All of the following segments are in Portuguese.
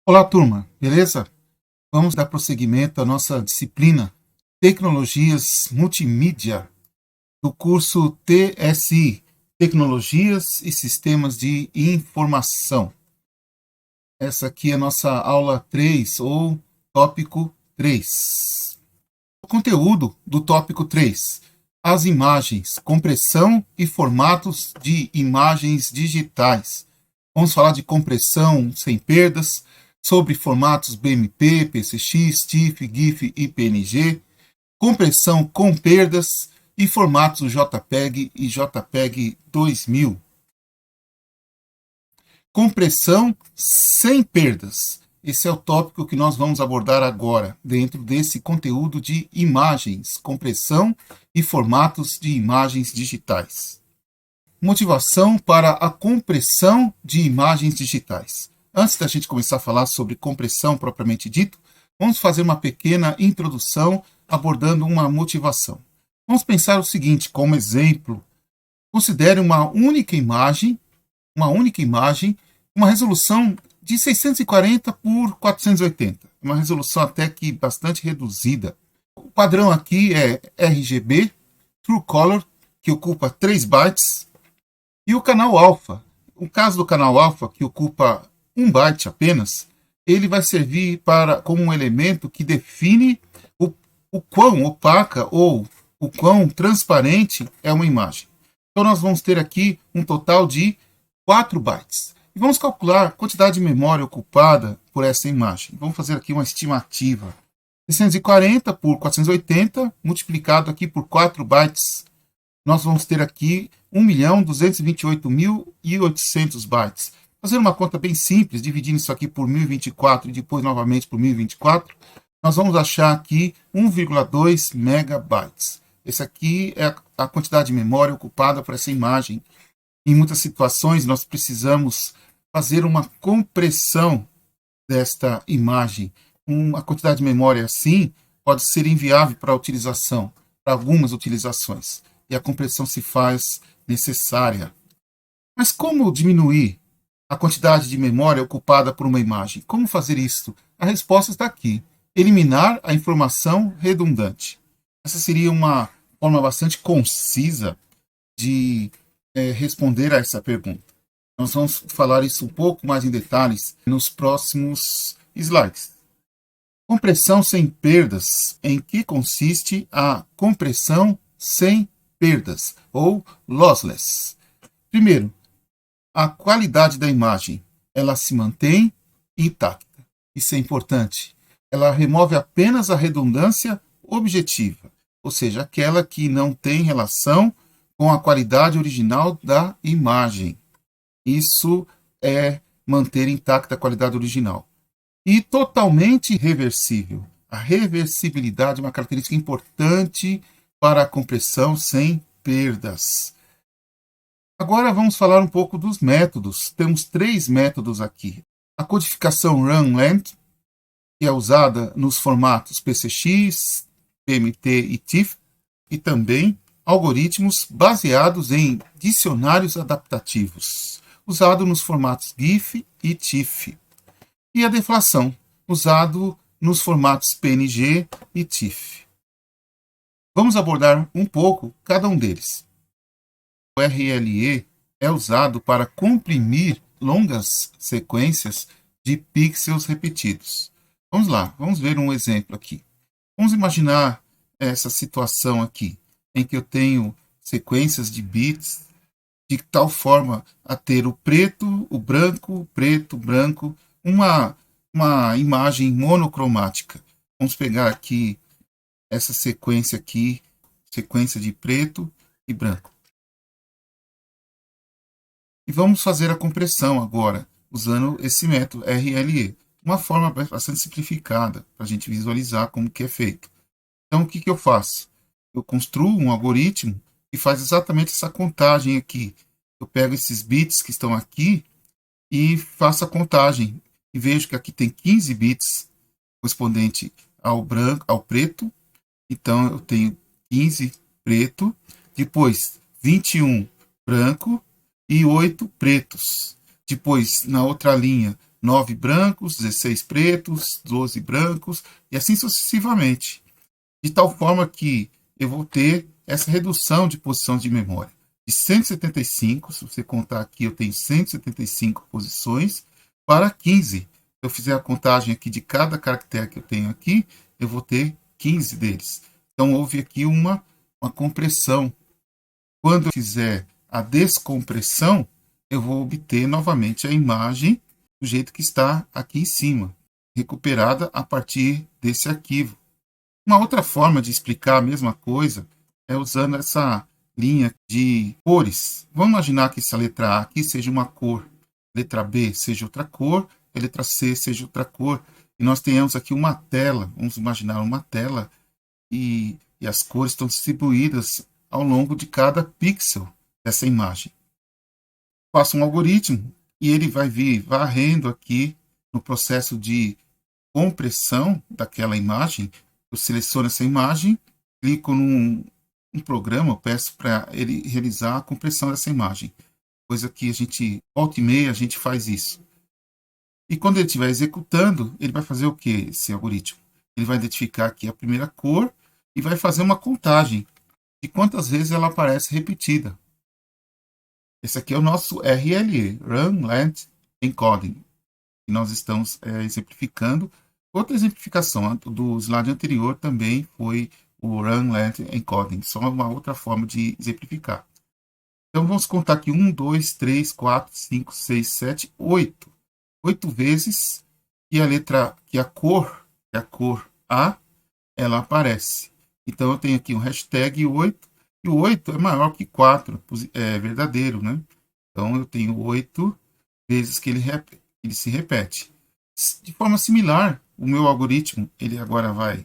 Olá, turma, beleza? Vamos dar prosseguimento à nossa disciplina Tecnologias Multimídia do curso TSI, Tecnologias e Sistemas de Informação. Essa aqui é a nossa aula 3 ou tópico 3. O conteúdo do tópico 3: as imagens, compressão e formatos de imagens digitais. Vamos falar de compressão sem perdas, sobre formatos BMP, PCX, TIFF, GIF e PNG, compressão com perdas e formatos JPEG e JPEG 2000. Compressão sem perdas. Esse é o tópico que nós vamos abordar agora, dentro desse conteúdo de imagens, compressão e formatos de imagens digitais. Motivação para a compressão de imagens digitais. Antes da gente começar a falar sobre compressão propriamente dito, vamos fazer uma pequena introdução abordando uma motivação. Vamos pensar o seguinte, como exemplo. Considere uma única imagem, uma resolução de 640 por 480, uma resolução até que bastante reduzida. O padrão aqui é RGB, True Color, que ocupa 3 bytes, e o canal alfa. No caso do canal alfa, que ocupa 1 byte apenas, ele vai servir como um elemento que define o quão opaca ou o quão transparente é uma imagem. Então nós vamos ter aqui um total de 4 bytes. E vamos calcular a quantidade de memória ocupada por essa imagem. Vamos fazer aqui uma estimativa. 640 por 480, multiplicado aqui por 4 bytes, nós vamos ter aqui 1.228.800 bytes. Fazendo uma conta bem simples, dividindo isso aqui por 1024 e depois novamente por 1024, nós vamos achar aqui 1,2 megabytes. Essa aqui é a quantidade de memória ocupada por essa imagem. Em muitas situações, nós precisamos fazer uma compressão desta imagem. Uma quantidade de memória assim pode ser inviável para a utilização, para algumas utilizações. E a compressão se faz necessária. Mas como diminuir a quantidade de memória ocupada por uma imagem? Como fazer isso? A resposta está aqui. Eliminar a informação redundante. Essa seria uma forma bastante concisa de responder a essa pergunta. Nós vamos falar isso um pouco mais em detalhes nos próximos slides. Compressão sem perdas. Em que consiste a compressão sem perdas, ou lossless? Primeiro, a qualidade da imagem, ela se mantém intacta. Isso é importante. Ela remove apenas a redundância objetiva, ou seja, aquela que não tem relação com a qualidade original da imagem. Isso é manter intacta a qualidade original. E totalmente reversível. A reversibilidade é uma característica importante para a compressão sem perdas. Agora vamos falar um pouco dos métodos. Temos 3 métodos aqui. A codificação run length, que é usada nos formatos PCX, PMT e TIFF, e também algoritmos baseados em dicionários adaptativos, usado nos formatos GIF e TIFF. E a deflação, usado nos formatos PNG e TIFF. Vamos abordar um pouco cada um deles. O RLE é usado para comprimir longas sequências de pixels repetidos. Vamos lá, vamos ver um exemplo aqui. Vamos imaginar essa situação aqui, em que eu tenho sequências de bits de tal forma a ter o preto, o branco, uma imagem monocromática. Vamos pegar aqui essa sequência aqui, sequência de preto e branco. E vamos fazer a compressão agora, usando esse método RLE. Uma forma bastante simplificada, para a gente visualizar como que é feito. Então, o que eu faço? Eu construo um algoritmo que faz exatamente essa contagem aqui. Eu pego esses bits que estão aqui e faço a contagem. E vejo que aqui tem 15 bits correspondente ao branco, ao preto. Então, eu tenho 15 preto, depois 21 branco e 8 pretos. Depois, na outra linha, 9 brancos, 16 pretos, 12 brancos, e assim sucessivamente. De tal forma que eu vou ter essa redução de posições de memória. De 175, se você contar aqui, eu tenho 175 posições, para 15. Se eu fizer a contagem aqui de cada caractere que eu tenho aqui, eu vou ter 15 deles. Então, houve aqui uma compressão. Quando eu fizer a descompressão, eu vou obter novamente a imagem do jeito que está aqui em cima, recuperada a partir desse arquivo. Uma outra forma de explicar a mesma coisa é usando essa linha de cores. Vamos imaginar que essa letra A aqui seja uma cor, letra B seja outra cor, a letra C seja outra cor, e nós tenhamos aqui uma tela, vamos imaginar uma tela, e as cores estão distribuídas ao longo de cada pixel dessa imagem. Faço um algoritmo e ele vai vir varrendo aqui no processo de compressão daquela imagem. Eu seleciono essa imagem, clico num programa, eu peço para ele realizar a compressão dessa imagem. Coisa que a gente, volta e meia, a gente faz isso. E quando ele estiver executando, ele vai fazer o que, esse algoritmo? Ele vai identificar aqui a primeira cor e vai fazer uma contagem de quantas vezes ela aparece repetida. Esse aqui é o nosso RLE, Run Length Encoding, que nós estamos exemplificando. Outra exemplificação do slide anterior também foi o Run Length Encoding, só uma outra forma de exemplificar. Então vamos contar aqui 1, 2, 3, 4, 5, 6, 7, 8. 8 vezes que a cor A, ela aparece. Então eu tenho aqui um hashtag 8, e o 8 é maior que 4, é verdadeiro, né? Então eu tenho 8 vezes que ele se repete. De forma similar, o meu algoritmo, ele agora vai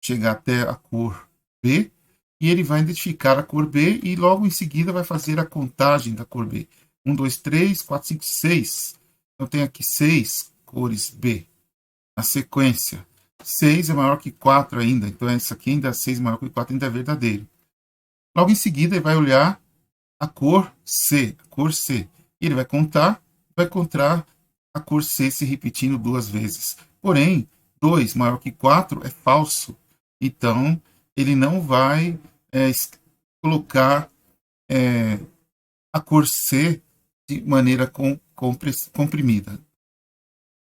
chegar até a cor B, e ele vai identificar a cor B, e logo em seguida vai fazer a contagem da cor B. 1, 2, 3, 4, 5, 6. Eu tenho aqui 6 cores B. Na sequência, 6 é maior que 4 ainda, então isso aqui ainda 6 maior que 4 ainda é verdadeiro. Logo em seguida, ele vai olhar a cor C, e ele vai contar, vai encontrar a cor C se repetindo 2 vezes. Porém, 2 maior que 4 é falso, então ele não vai colocar a cor C de maneira comprimida. De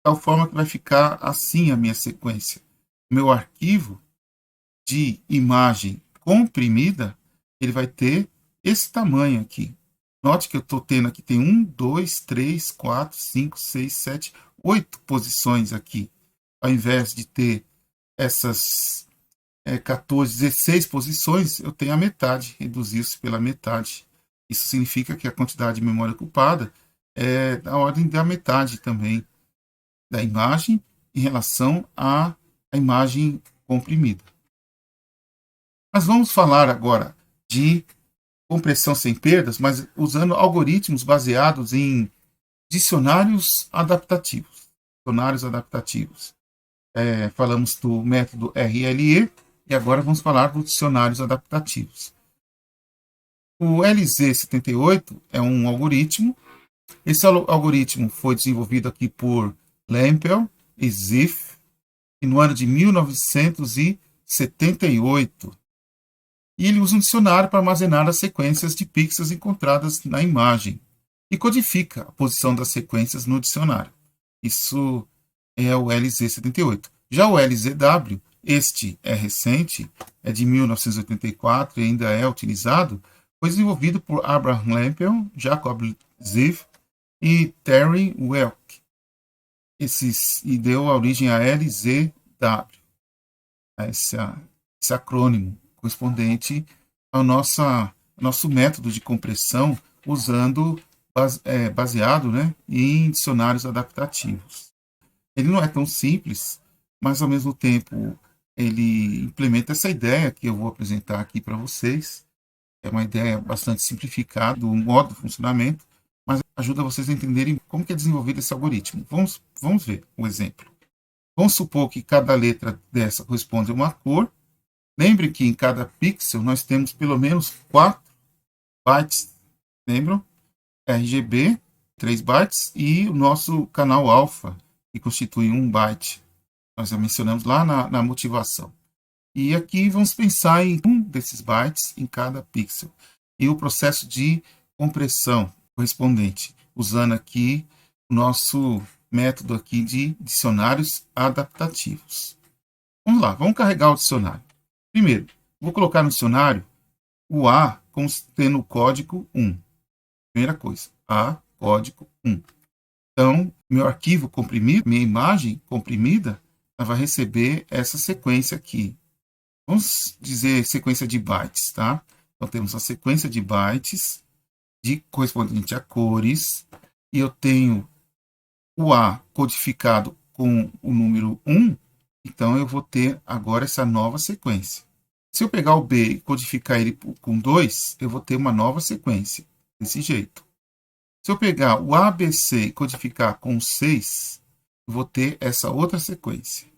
tal forma que vai ficar assim a minha sequência. Meu arquivo de imagem comprimida, ele vai ter esse tamanho aqui. Note que eu estou tendo aqui, tem 1, 2, 3, 4, 5, 6, 7, 8 posições aqui. Ao invés de ter essas 14, 16 posições, eu tenho a metade, reduziu-se pela metade. Isso significa que a quantidade de memória ocupada é da ordem da metade também da imagem em relação à imagem comprimida. Nós vamos falar agora de compressão sem perdas, mas usando algoritmos baseados em dicionários adaptativos. Falamos do método RLE e agora vamos falar dos dicionários adaptativos. O LZ78 é um algoritmo. Esse algoritmo foi desenvolvido aqui por Lempel e Ziff no ano de 1978. E ele usa um dicionário para armazenar as sequências de pixels encontradas na imagem e codifica a posição das sequências no dicionário. Isso é o LZ78. Já o LZW, este é recente, é de 1984 e ainda é utilizado, foi desenvolvido por Abraham Lempel, Jacob Ziff e Terry Welk. E deu a origem a LZW, esse acrônimo correspondente ao nosso método de compressão baseado, né, em dicionários adaptativos. Ele não é tão simples, mas ao mesmo tempo ele implementa essa ideia que eu vou apresentar aqui para vocês. É uma ideia bastante simplificada do modo de funcionamento, mas ajuda vocês a entenderem como que é desenvolvido esse algoritmo. Vamos ver um exemplo. Vamos supor que cada letra dessa corresponde a uma cor. Lembre que em cada pixel nós temos pelo menos 4 bytes, lembram? RGB, 3 bytes, e o nosso canal alfa, que constitui 1 byte. Nós já mencionamos lá na motivação. E aqui vamos pensar em um desses bytes em cada pixel. E o processo de compressão correspondente, usando aqui o nosso método aqui de dicionários adaptativos. Vamos lá, vamos carregar o dicionário. Primeiro, vou colocar no dicionário o A como tendo o código 1. Primeira coisa, A, código 1. Então, meu arquivo comprimido, minha imagem comprimida, ela vai receber essa sequência aqui. Vamos dizer sequência de bytes, tá? Então, temos a sequência de bytes correspondente a cores, e eu tenho o A codificado com o número 1, então eu vou ter agora essa nova sequência. Se eu pegar o B e codificar ele com 2, eu vou ter uma nova sequência, desse jeito. Se eu pegar o ABC e codificar com 6, eu vou ter essa outra sequência.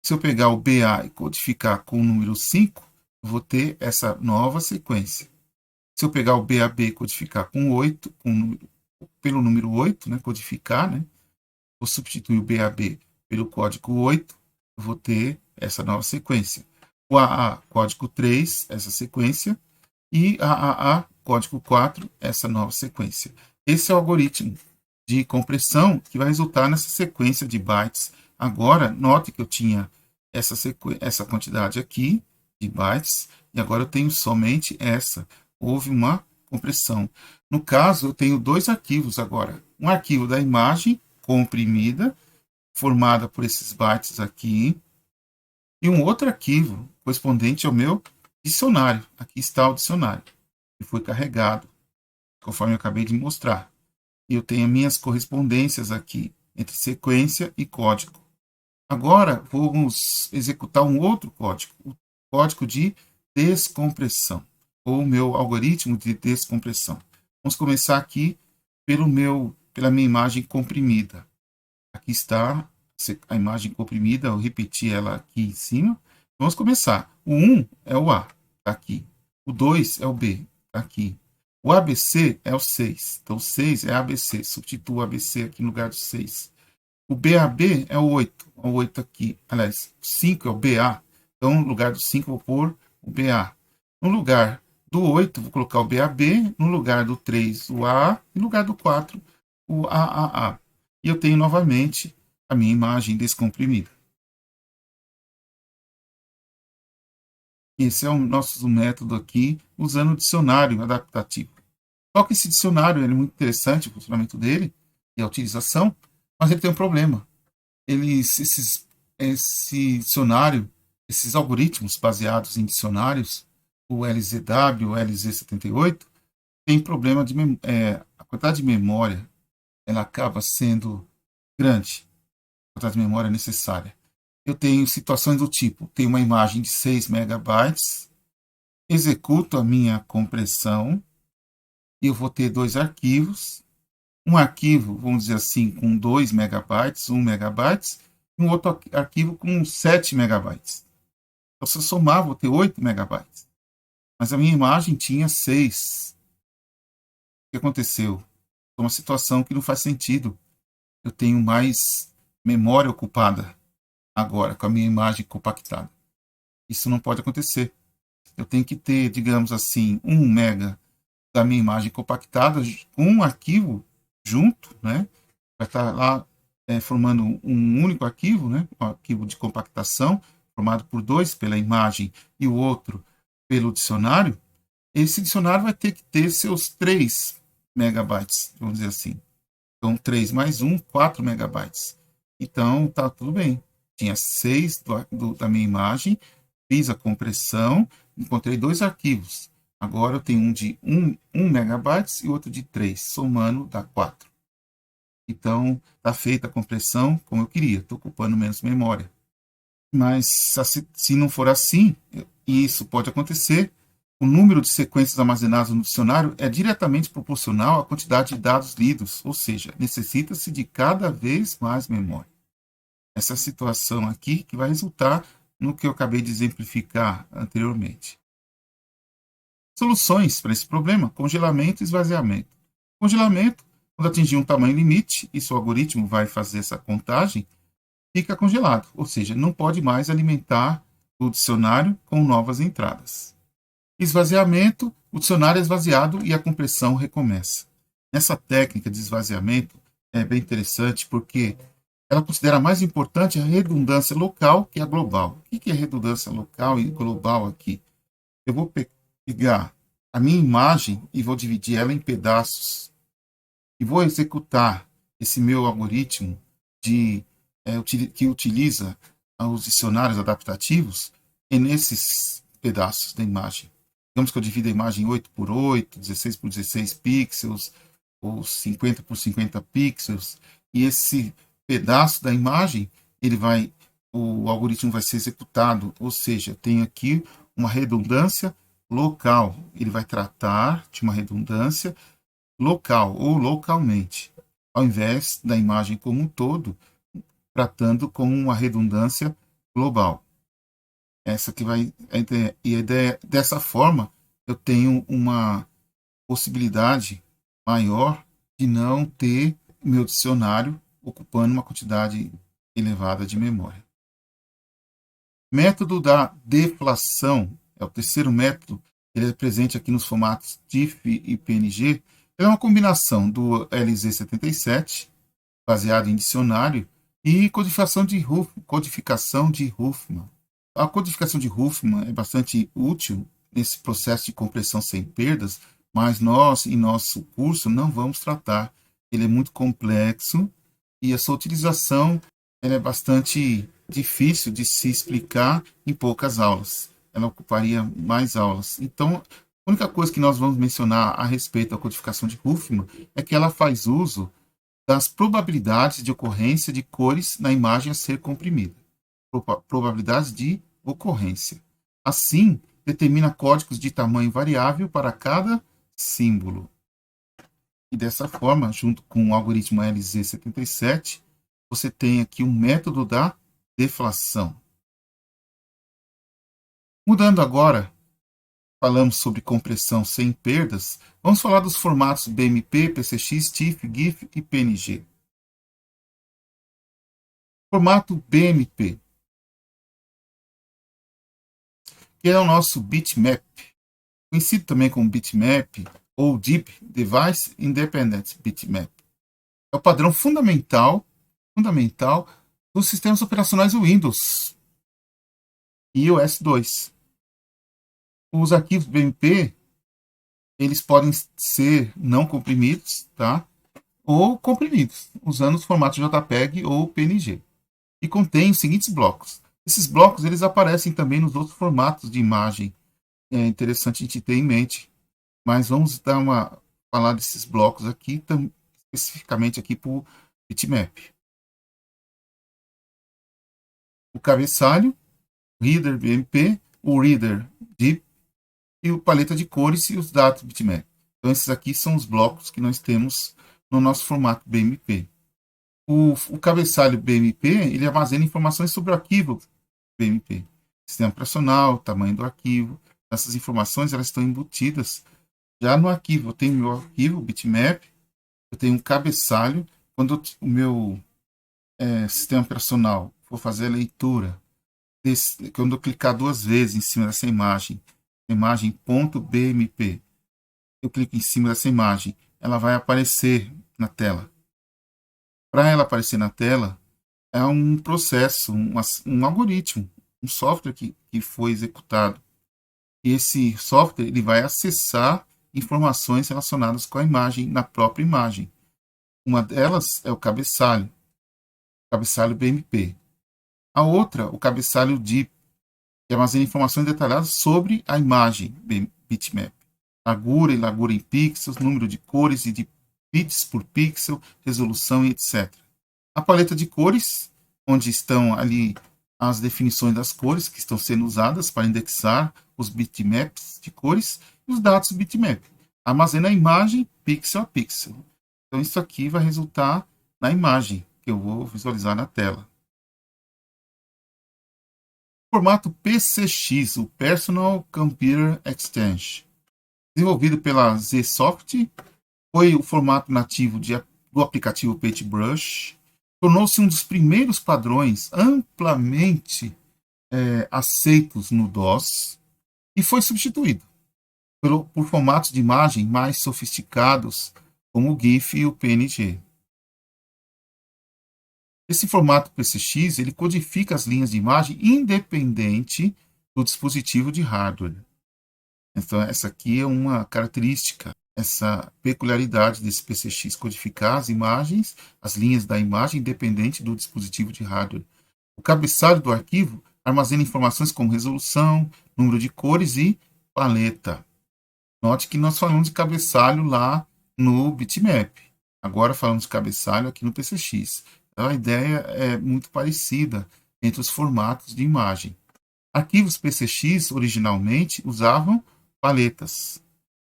Se eu pegar o BA e codificar com o número 5, eu vou ter essa nova sequência. Se eu pegar o BAB e codificar com 8, pelo número 8, né, codificar, né, vou substituir o BAB pelo código 8, eu vou ter essa nova sequência. O AA, código 3, essa sequência, e AAA, código 4, essa nova sequência. Esse é o algoritmo de compressão que vai resultar nessa sequência de bytes. Agora, note que eu tinha essa quantidade aqui de bytes, e agora eu tenho somente essa. Houve uma compressão. No caso, eu tenho dois arquivos agora. Um arquivo da imagem comprimida, formada por esses bytes aqui, e um outro arquivo correspondente ao meu dicionário. Aqui está o dicionário, que foi carregado, conforme eu acabei de mostrar. E eu tenho minhas correspondências aqui, entre sequência e código. Agora, vamos executar um outro código, o código de descompressão, ou o meu algoritmo de descompressão. Vamos começar aqui pela minha imagem comprimida. Aqui está a imagem comprimida, eu repeti ela aqui em cima. Vamos começar. O 1 é o A, está aqui. O 2 é o B, está aqui. O ABC é o 6, então 6 é ABC, substituo o ABC aqui no lugar do 6. O BAB é o 8 aqui. Aliás, 5 é o BA, então no lugar do 5 vou pôr o BA. No lugar do 8 vou colocar o BAB, no lugar do 3 o AA, e no lugar do 4 o AAA. E eu tenho novamente a minha imagem descomprimida. Esse é o nosso método aqui, usando o dicionário adaptativo. Só que esse dicionário é muito interessante, o funcionamento dele e a utilização, mas ele tem um problema. Esse dicionário, esses algoritmos baseados em dicionários, o LZW, o LZ78, tem problema de a quantidade de memória, ela acaba sendo grande, a quantidade de memória necessária. Eu tenho situações do tipo, tenho uma imagem de 6 megabytes, executo a minha compressão, e eu vou ter dois arquivos. Um arquivo, vamos dizer assim, com 2 megabytes, 1 megabyte, e um outro arquivo com 7 megabytes. Então, se eu somar, vou ter 8 megabytes. Mas a minha imagem tinha 6. O que aconteceu? É uma situação que não faz sentido. Eu tenho mais memória ocupada agora, com a minha imagem compactada. Isso não pode acontecer. Eu tenho que ter, digamos assim, 1 mega da minha imagem compactada com um arquivo junto, né? Vai estar lá formando um único arquivo, né? Um arquivo de compactação, formado por dois, pela imagem e o outro pelo dicionário. Esse dicionário vai ter que ter seus 3 megabytes, vamos dizer assim. Então, 3 mais 1, 4 megabytes. Então, tá tudo bem. Tinha 6 da minha imagem, fiz a compressão, encontrei dois arquivos. Agora eu tenho um de 1 megabytes e outro de 3, somando dá 4. Então, está feita a compressão como eu queria, estou ocupando menos memória. Mas se não for assim, e isso pode acontecer, o número de sequências armazenadas no dicionário é diretamente proporcional à quantidade de dados lidos, ou seja, necessita-se de cada vez mais memória. Essa situação aqui que vai resultar no que eu acabei de exemplificar anteriormente. Soluções para esse problema: congelamento e esvaziamento. Congelamento Quando atingir um tamanho limite, e seu algoritmo vai fazer essa contagem, fica congelado, ou seja, não pode mais alimentar o dicionário com novas entradas. Esvaziamento, o dicionário é esvaziado e a compressão recomeça. Essa técnica de esvaziamento é bem interessante porque ela considera mais importante a redundância local que a global. O que é redundância local e global aqui? Eu vou pegar a minha imagem e vou dividir ela em pedaços e vou executar esse meu algoritmo que utiliza os dicionários adaptativos nesses pedaços da imagem. Digamos que eu divido a imagem em 8 por 8, 16 por 16 pixels, ou 50 por 50 pixels, e esse pedaço da imagem, o algoritmo vai ser executado, ou seja, tem aqui uma redundância local. Ele vai tratar de uma redundância local ou localmente, ao invés da imagem como um todo, tratando com uma redundância global. Essa que vai e a ideia dessa forma eu tenho uma possibilidade maior de não ter meu dicionário ocupando uma quantidade elevada de memória. Método da deflação é o terceiro método. Ele é presente aqui nos formatos TIFF e PNG. Ele é uma combinação do LZ77, baseado em dicionário, e codificação de Huffman. A codificação de Huffman é bastante útil nesse processo de compressão sem perdas, mas nós, em nosso curso, não vamos tratar. Ele é muito complexo e a sua utilização é bastante difícil de se explicar em poucas aulas. Ela ocuparia mais aulas. Então, a única coisa que nós vamos mencionar a respeito da codificação de Huffman é que ela faz uso das probabilidades de ocorrência de cores na imagem a ser comprimida. Probabilidades de ocorrência. Assim, determina códigos de tamanho variável para cada símbolo. E dessa forma, junto com o algoritmo LZ77, você tem aqui um método da deflação. Mudando agora, falamos sobre compressão sem perdas, vamos falar dos formatos BMP, PCX, TIFF, GIF e PNG. Formato BMP, que é o nosso bitmap, conhecido também como bitmap ou DIB, Device Independent Bitmap. É o padrão fundamental dos sistemas operacionais Windows e iOS 2. Os arquivos BMP, eles podem ser não comprimidos, tá? Ou comprimidos, usando os formatos JPEG ou PNG. E contém os seguintes blocos. Esses blocos eles aparecem também nos outros formatos de imagem. É interessante a gente ter em mente. Mas vamos falar desses blocos aqui, especificamente aqui para o bitmap. O cabeçalho, Reader BMP, o Reader DIB e o paleta de cores e os dados bitmap. Então esses aqui são os blocos que nós temos no nosso formato BMP. O cabeçalho BMP ele armazena informações sobre o arquivo BMP, sistema operacional, tamanho do arquivo. Essas informações elas estão embutidas já no arquivo. Eu tenho meu arquivo bitmap, eu tenho um cabeçalho. Quando o meu sistema operacional for fazer a leitura, quando eu clicar duas vezes em cima dessa imagem .bmp, eu clico em cima dessa imagem, ela vai aparecer na tela. Para ela aparecer na tela, é um processo, um algoritmo, um software que foi executado. E esse software ele vai acessar informações relacionadas com a imagem na própria imagem. Uma delas é o cabeçalho BMP. A outra, o cabeçalho DIB, que armazena informações detalhadas sobre a imagem bitmap. Largura e largura em pixels, número de cores e de bits por pixel, resolução e etc. A paleta de cores, onde estão ali as definições das cores que estão sendo usadas para indexar os bitmaps de cores e os dados do bitmap. Armazena a imagem pixel a pixel. Então isso aqui vai resultar na imagem que eu vou visualizar na tela. Formato PCX, o Personal Computer Extension, desenvolvido pela Zsoft, foi o formato nativo de do aplicativo Paintbrush, tornou-se um dos primeiros padrões amplamente aceitos no DOS e foi substituído por formatos de imagem mais sofisticados, como o GIF e o PNG. Esse formato PCX ele codifica as linhas de imagem independente do dispositivo de hardware. Então, essa aqui é uma característica, essa peculiaridade desse PCX, codificar as imagens, as linhas da imagem, independente do dispositivo de hardware. O cabeçalho do arquivo armazena informações como resolução, número de cores e paleta. Note que nós falamos de cabeçalho lá no bitmap. Agora falamos de cabeçalho aqui no PCX. Então, a ideia é muito parecida entre os formatos de imagem. Arquivos PCX originalmente usavam paletas,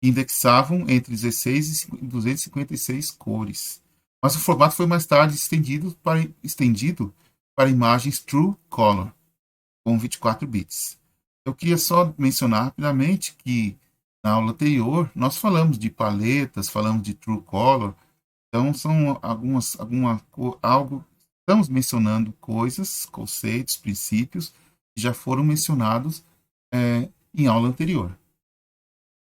que indexavam entre 16 e 256 cores. Mas o formato foi mais tarde estendido para imagens True Color, com 24 bits. Eu queria só mencionar rapidamente que na aula anterior nós falamos de paletas, falamos de True Color. Então, são estamos mencionando coisas, conceitos, princípios que já foram mencionados em aula anterior.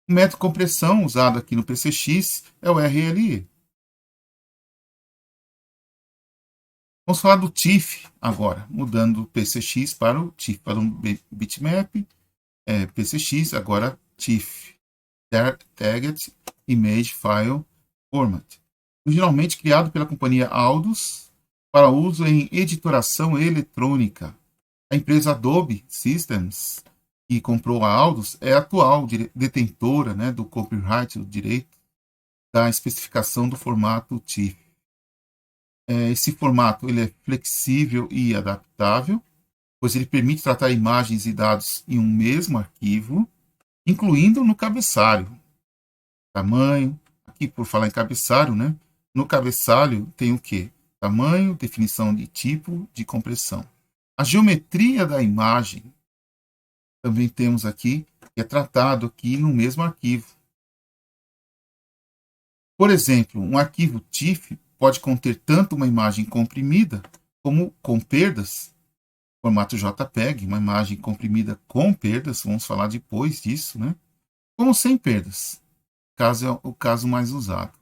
O método de compressão usado aqui no PCX é o RLE. Vamos falar do TIFF agora, mudando do PCX para o TIFF, para um bitmap, PCX, agora TIFF, Target Image File Format. Originalmente criado pela companhia Aldus para uso em editoração eletrônica. A empresa Adobe Systems, que comprou a Aldus, é a atual detentora do copyright, do direito da especificação do formato TIFF. Esse formato ele é flexível e adaptável, pois ele permite tratar imagens e dados em um mesmo arquivo, incluindo no cabeçalho. Tamanho, aqui por falar em cabeçalho, no cabeçalho tem o quê? Tamanho, definição de tipo de compressão. A geometria da imagem também temos aqui, que é tratado aqui no mesmo arquivo. Por exemplo, um arquivo TIFF pode conter tanto uma imagem comprimida como com perdas, formato JPEG, uma imagem comprimida com perdas, vamos falar depois disso, como sem perdas, caso é o caso mais usado.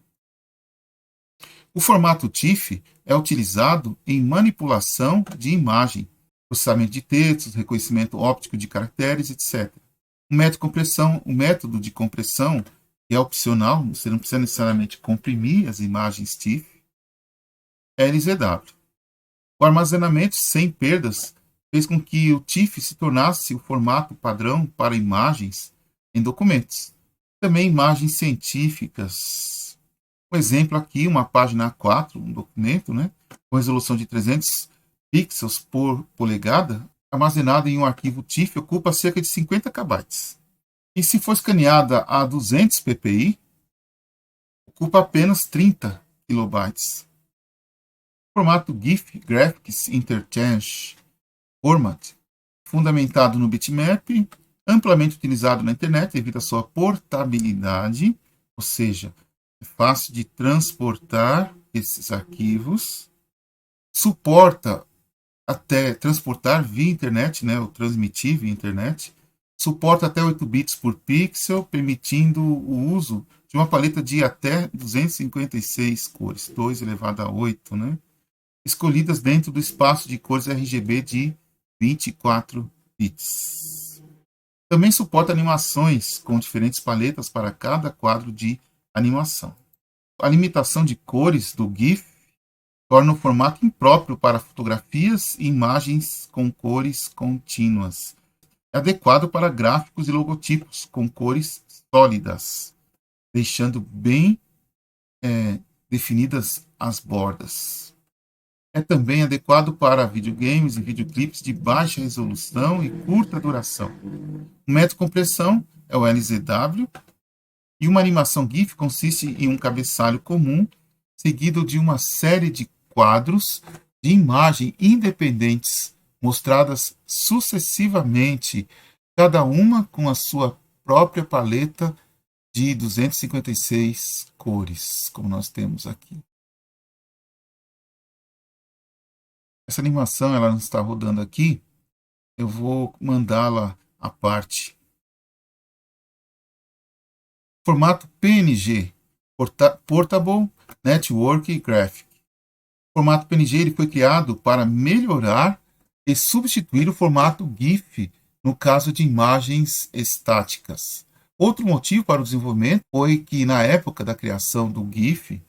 O formato TIFF é utilizado em manipulação de imagem, processamento de textos, reconhecimento óptico de caracteres, etc. O método de compressão é opcional, você não precisa necessariamente comprimir as imagens TIFF, LZW. O armazenamento sem perdas fez com que o TIFF se tornasse o formato padrão para imagens em documentos. Também imagens científicas. Um exemplo aqui, uma página A4, um documento, com resolução de 300 pixels por polegada, armazenada em um arquivo TIFF, ocupa cerca de 50 KB. E se for escaneada a 200 ppi, ocupa apenas 30 KB. O formato GIF, Graphics Interchange Format, fundamentado no bitmap, amplamente utilizado na internet devido à sua portabilidade, ou seja, é fácil de transportar esses arquivos, suporta até transportar via internet, ou transmitir via internet, suporta até 8 bits por pixel, permitindo o uso de uma paleta de até 256 cores, 2 elevado a 8, escolhidas dentro do espaço de cores RGB de 24 bits. Também suporta animações com diferentes paletas para cada quadro de animação. A limitação de cores do GIF torna o formato impróprio para fotografias e imagens com cores contínuas. É adequado para gráficos e logotipos com cores sólidas, deixando bem definidas as bordas. É também adequado para videogames e videoclipes de baixa resolução e curta duração. O método de compressão é o LZW, e uma animação GIF consiste em um cabeçalho comum, seguido de uma série de quadros de imagem independentes, mostradas sucessivamente, cada uma com a sua própria paleta de 256 cores, como nós temos aqui. Essa animação ela não está rodando aqui, eu vou mandá-la à parte. Formato PNG, Portable Network Graphic. O formato PNG ele foi criado para melhorar e substituir o formato GIF no caso de imagens estáticas. Outro motivo para o desenvolvimento foi que, na época da criação do GIF,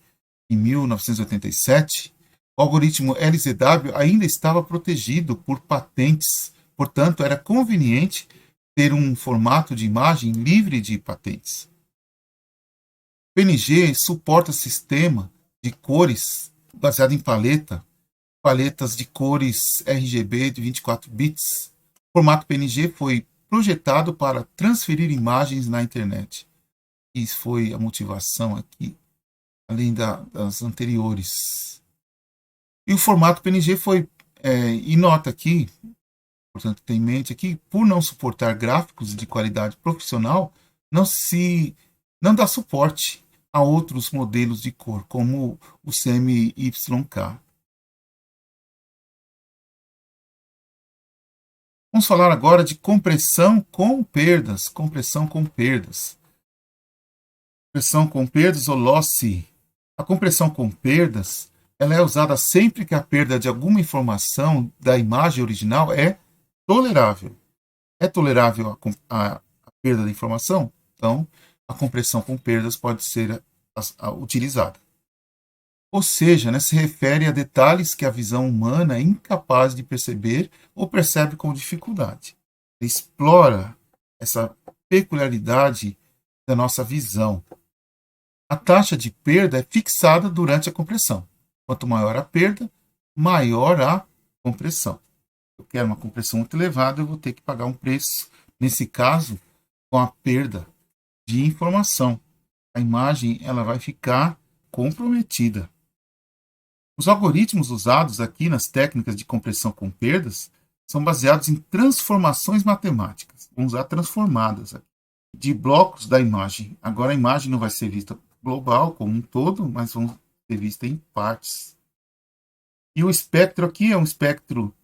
em 1987, o algoritmo LZW ainda estava protegido por patentes, portanto, era conveniente ter um formato de imagem livre de patentes. PNG suporta sistema de cores baseado em paletas de cores RGB de 24 bits. O formato PNG foi projetado para transferir imagens na internet. Isso foi a motivação aqui, além das anteriores. E o formato PNG foi, e nota aqui, portanto, tem em mente aqui, por não suportar gráficos de qualidade profissional, não dá suporte a outros modelos de cor, como o CMYK. Vamos falar agora de compressão com perdas. Compressão com perdas. Compressão com perdas ou lossy. A compressão com perdas ela é usada sempre que a perda de alguma informação da imagem original é tolerável. É tolerável a perda da informação? Então, a compressão com perdas pode ser utilizada. Ou seja, se refere a detalhes que a visão humana é incapaz de perceber ou percebe com dificuldade. Explora essa peculiaridade da nossa visão. A taxa de perda é fixada durante a compressão. Quanto maior a perda, maior a compressão. Eu quero uma compressão muito elevada, eu vou ter que pagar um preço, nesse caso, com a perda de informação. A imagem ela vai ficar comprometida. Os algoritmos usados aqui nas técnicas de compressão com perdas são baseados em transformações matemáticas. Vamos usar transformadas aqui, de blocos da imagem. Agora a imagem não vai ser vista global como um todo, mas vão ser vista em partes. E o espectro aqui é um espectro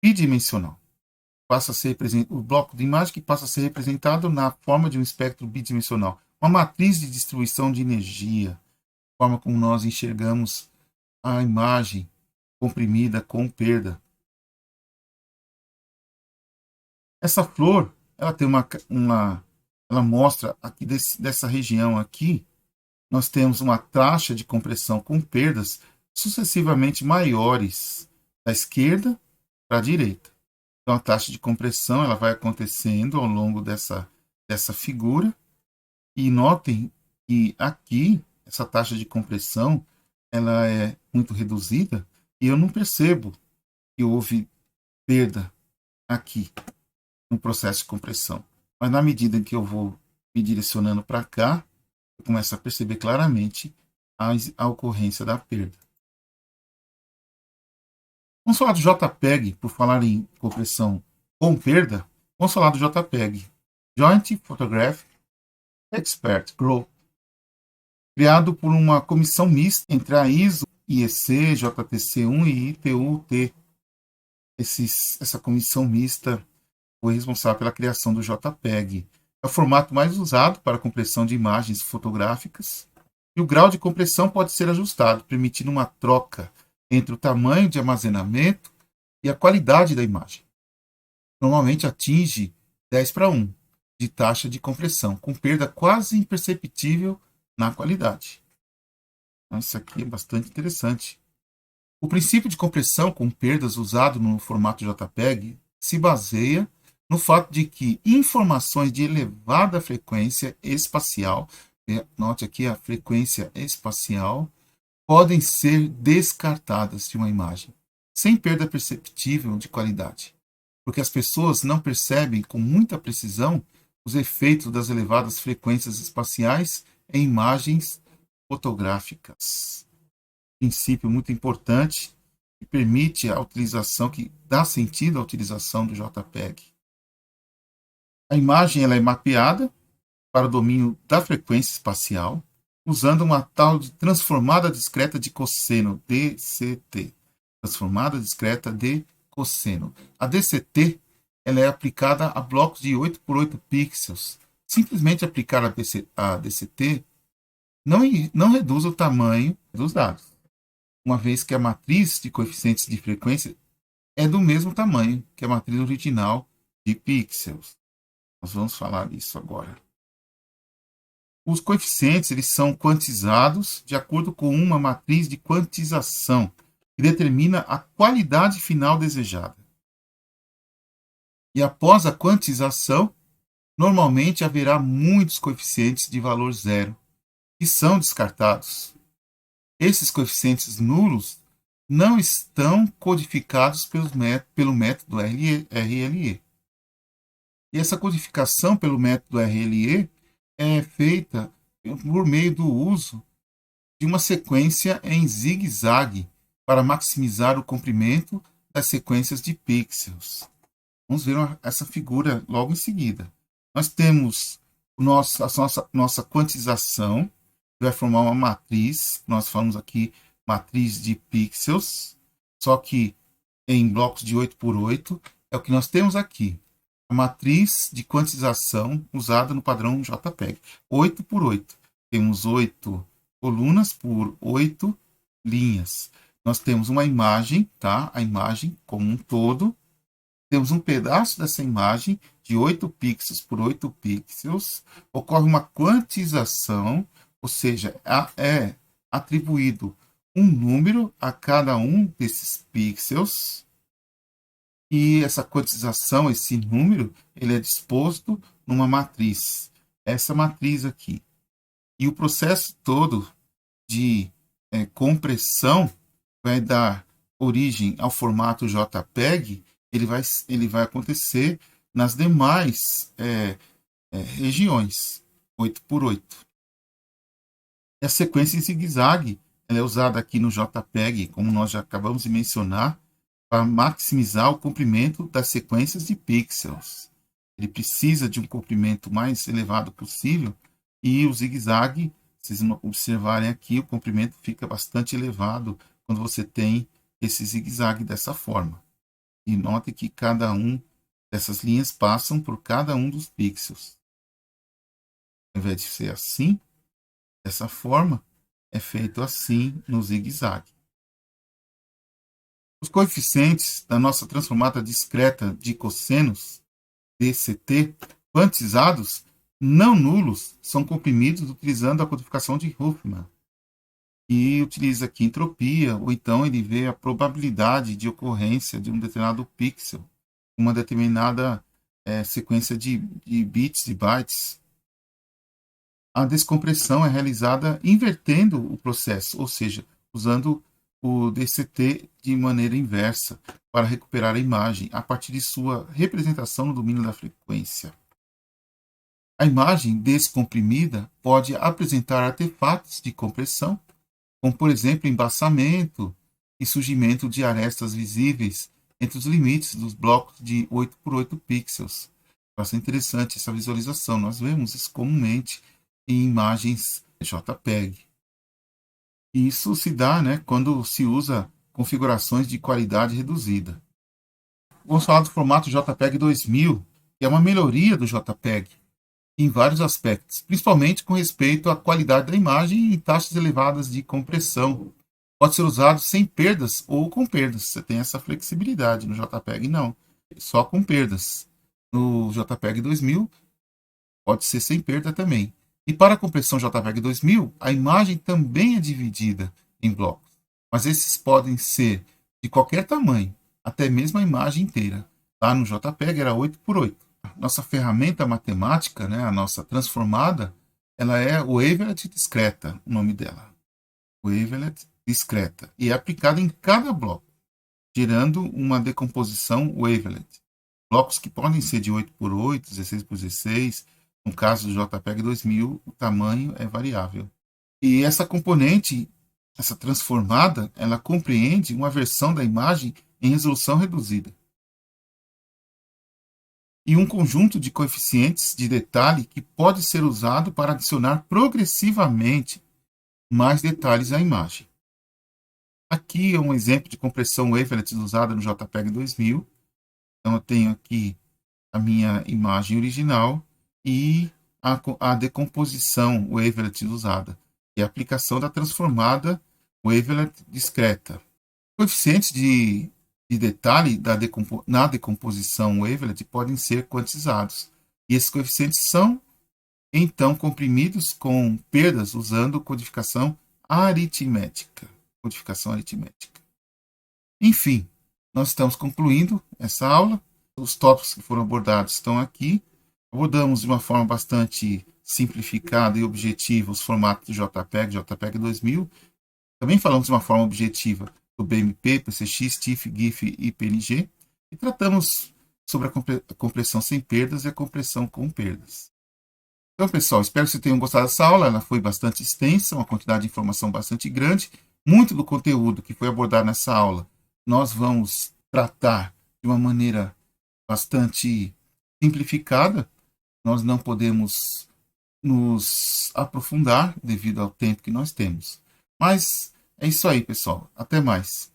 bidimensional. Passa a ser o bloco de imagem que passa a ser representado na forma de um espectro bidimensional. Uma matriz de distribuição de energia, a forma como nós enxergamos a imagem comprimida com perda. Essa flor, ela tem ela mostra aqui dessa região aqui, nós temos uma taxa de compressão com perdas sucessivamente maiores da esquerda para a direita. Então a taxa de compressão ela vai acontecendo ao longo dessa figura. E notem que aqui essa taxa de compressão ela é muito reduzida e eu não percebo que houve perda aqui no processo de compressão. Mas na medida em que eu vou me direcionando para cá, eu começo a perceber claramente a ocorrência da perda. Vamos falar do JPEG, por falar em compressão com perda, vamos falar do JPEG, Joint Photographic Expert Group, criado por uma comissão mista entre a ISO, IEC, JTC1 e ITU-T. Essa comissão mista foi responsável pela criação do JPEG. É o formato mais usado para a compressão de imagens fotográficas e o grau de compressão pode ser ajustado, permitindo uma troca entre o tamanho de armazenamento e a qualidade da imagem. Normalmente atinge 10:1 de taxa de compressão, com perda quase imperceptível na qualidade. Então, isso aqui é bastante interessante. O princípio de compressão com perdas usado no formato JPEG se baseia no fato de que informações de elevada frequência espacial, note aqui a frequência espacial, podem ser descartadas de uma imagem, sem perda perceptível de qualidade, porque as pessoas não percebem com muita precisão os efeitos das elevadas frequências espaciais em imagens fotográficas. Princípio muito importante que permite a utilização, que dá sentido à utilização do JPEG. A imagem ela é mapeada para o domínio da frequência espacial, usando uma tal de transformada discreta de cosseno, DCT. transformada discreta de cosseno. A DCT ela é aplicada a blocos de 8 por 8 pixels. Simplesmente aplicar a DCT não reduz o tamanho dos dados, uma vez que a matriz de coeficientes de frequência é do mesmo tamanho que a matriz original de pixels. Nós vamos falar disso agora. Os coeficientes eles são quantizados de acordo com uma matriz de quantização, que determina a qualidade final desejada. E após a quantização, normalmente haverá muitos coeficientes de valor zero, que são descartados. Esses coeficientes nulos não estão codificados pelo método RLE. E essa codificação pelo método RLE é feita por meio do uso de uma sequência em zigue-zague para maximizar o comprimento das sequências de pixels. Vamos ver essa figura logo em seguida. Nós temos nossa quantização, que vai formar uma matriz. Nós falamos aqui matriz de pixels, só que em blocos de 8 por 8 é o que nós temos aqui. A matriz de quantização usada no padrão JPEG. 8 por 8. Temos 8 colunas por 8 linhas. Nós temos uma imagem, tá? A imagem como um todo. Temos um pedaço dessa imagem de 8 pixels por 8 pixels. Ocorre uma quantização, ou seja, é atribuído um número a cada um desses pixels. E essa quantização, esse número, ele é disposto numa matriz. Essa matriz aqui. E o processo todo de compressão vai dar origem ao formato JPEG. Ele vai acontecer nas demais regiões, 8 por 8. E a sequência em zigue-zague ela é usada aqui no JPEG, como nós já acabamos de mencionar, para maximizar o comprimento das sequências de pixels. Ele precisa de um comprimento mais elevado possível e o zigue-zague, se vocês observarem aqui, o comprimento fica bastante elevado quando você tem esse zigue-zague dessa forma. E note que cada um dessas linhas passam por cada um dos pixels. Ao invés de ser assim, dessa forma, é feito assim no zigue-zague. Os coeficientes da nossa transformada discreta de cossenos, DCT, quantizados, não nulos, são comprimidos utilizando a codificação de Huffman. E utiliza aqui entropia, ou então ele vê a probabilidade de ocorrência de um determinado pixel, uma determinada sequência de bits e bytes. A descompressão é realizada invertendo o processo, ou seja, usando o DCT de maneira inversa para recuperar a imagem a partir de sua representação no domínio da frequência. A imagem descomprimida pode apresentar artefatos de compressão, como por exemplo embaçamento e surgimento de arestas visíveis entre os limites dos blocos de 8 por 8 pixels. Bastante interessante essa visualização. Nós vemos isso comumente em imagens JPEG. Isso se dá quando se usa configurações de qualidade reduzida. Vamos falar do formato JPEG 2000, que é uma melhoria do JPEG em vários aspectos, principalmente com respeito à qualidade da imagem e taxas elevadas de compressão. Pode ser usado sem perdas ou com perdas. Você tem essa flexibilidade. No JPEG não, só com perdas. No JPEG 2000 pode ser sem perda também. E para a compressão JPEG 2000, a imagem também é dividida em blocos. Mas esses podem ser de qualquer tamanho, até mesmo a imagem inteira. Lá no JPEG era 8 por 8. Nossa ferramenta matemática, a nossa transformada, ela é wavelet discreta, o nome dela. Wavelet discreta. E é aplicada em cada bloco, gerando uma decomposição wavelet. Blocos que podem ser de 8 por 8, 16 por 16. No caso do JPEG 2000, o tamanho é variável. E essa componente, essa transformada, ela compreende uma versão da imagem em resolução reduzida. E um conjunto de coeficientes de detalhe que pode ser usado para adicionar progressivamente mais detalhes à imagem. Aqui é um exemplo de compressão wavelet usada no JPEG 2000. Então eu tenho aqui a minha imagem original e a decomposição wavelet usada, e a aplicação da transformada wavelet discreta. Coeficientes de detalhe na decomposição wavelet podem ser quantizados, e esses coeficientes são então comprimidos com perdas usando codificação aritmética. Enfim, nós estamos concluindo essa aula. Os tópicos que foram abordados estão aqui. Abordamos de uma forma bastante simplificada e objetiva os formatos de JPEG, JPEG 2000. Também falamos de uma forma objetiva do BMP, PCX, TIFF, GIF e PNG. E tratamos sobre a compressão sem perdas e a compressão com perdas. Então, pessoal, espero que vocês tenham gostado dessa aula. Ela foi bastante extensa, uma quantidade de informação bastante grande. Muito do conteúdo que foi abordado nessa aula nós vamos tratar de uma maneira bastante simplificada. Nós não podemos nos aprofundar devido ao tempo que nós temos. Mas é isso aí, pessoal. Até mais.